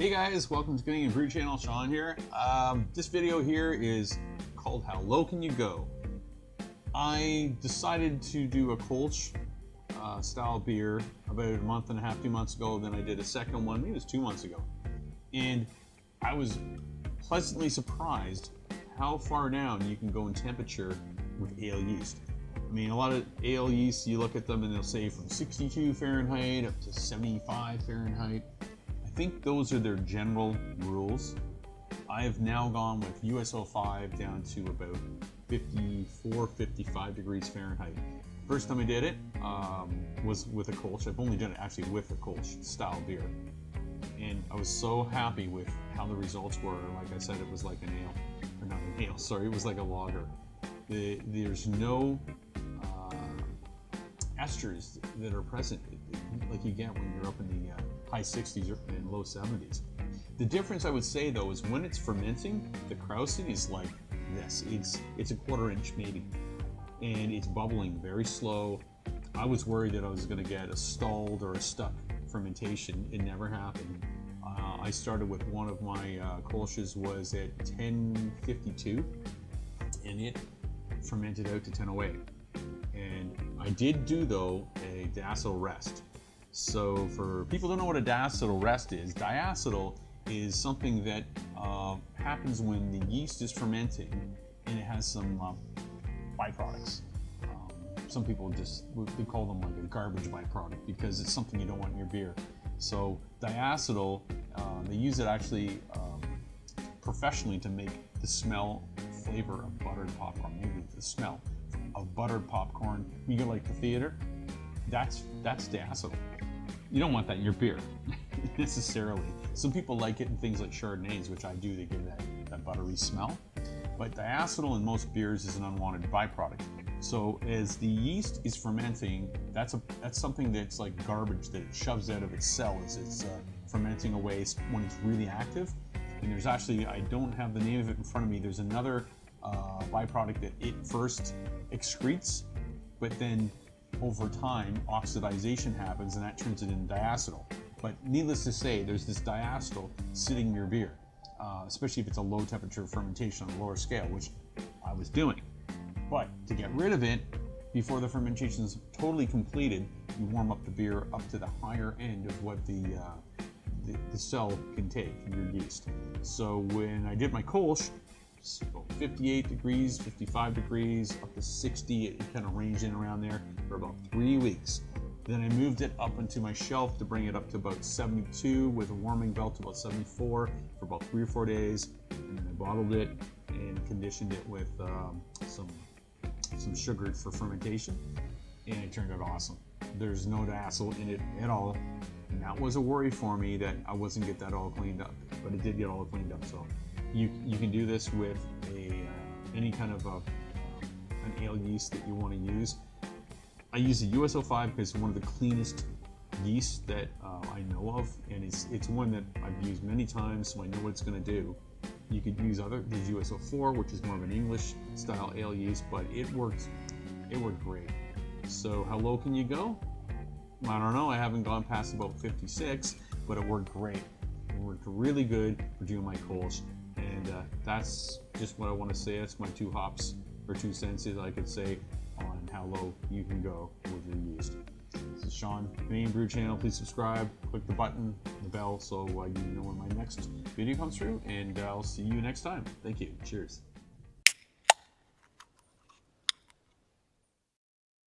Hey guys, welcome to Canadian Brew Channel. Sean here. This video here is called How Low Can You Go? I decided to do a Kolsch style beer about a month and a half, 2 months ago. Then I did a second one, maybe it was 2 months ago. And I was pleasantly surprised how far down you can go in temperature with ale yeast. I mean, a lot of ale yeast, you look at them and they'll say from 62 Fahrenheit up to 75 Fahrenheit. I think those are their general rules. I have now gone with US-05 down to about 54, 55 degrees Fahrenheit. First time I did it was with a Kolsch. I've only done it actually with a Kolsch style beer. And I was so happy with how the results were. Like I said, it was like an ale, or not an ale, sorry, it was like a lager. There's no esters that are present like you get when you're up in the high 60s and low 70s. The difference I would say though is when it's fermenting, the krausity is like this. It's a 1/4 inch maybe, and it's bubbling very slow. I was worried that I was going to get a stalled or a stuck fermentation. It never happened. I started with one of my Kolsches was at 1052, and it fermented out to 1008. And I did do though a diacetyl rest. So for people who don't know what a diacetyl rest is, diacetyl is something that happens when the yeast is fermenting and it has some byproducts. Some people we call them like a garbage byproduct because it's something you don't want in your beer. So diacetyl, they use it actually professionally to make the smell, flavor of buttered popcorn, maybe the smell of buttered popcorn. You go like the theater, that's diacetyl. You don't want that in your beer necessarily. Some people like it in things like Chardonnays, which I do, they give that buttery smell. But diacetyl in most beers is an unwanted byproduct. So as the yeast is fermenting, that's something that's like garbage that it shoves out of its cell as it's fermenting away when it's really active. And there's actually, I don't have the name of it in front of me, there's another byproduct that it first excretes, but then over time oxidization happens and that turns it into diacetyl. But needless to say, there's this diacetyl sitting in your beer, especially if it's a low temperature fermentation on a lower scale, which I was doing. But to get rid of it before the fermentation is totally completed, you warm up the beer up to the higher end of what the cell can take, your yeast. So when I did my Kolsch, 58 degrees, 55 degrees, up to 60, it kind of ranged in around there for about 3 weeks. Then I moved it up into my shelf to bring it up to about 72 with a warming belt to about 74 for about 3 or 4 days. And then I bottled it and conditioned it with some sugar for fermentation, and it turned out awesome. There's no diacetyl in it at all, and that was a worry for me that I wasn't get that all cleaned up, but it did get all cleaned up. So you can do this with any kind of an ale yeast that you want to use. I use the US-05 because it's one of the cleanest yeasts that I know of, and it's one that I've used many times, so I know what it's going to do. You could use there's US-04, which is more of an English style ale yeast, but it worked great. So how low can you go? I don't know, I haven't gone past about 56, but it worked great. It worked really good for doing my Kolsch. And that's just what I want to say. That's my 2 hops or 2 cents, I could say, on how low you can go with your yeast. This is Sean, Canadian Brew Channel. Please subscribe, click the button, the bell, so you know when my next video comes through, and I'll see you next time. Thank you. Cheers.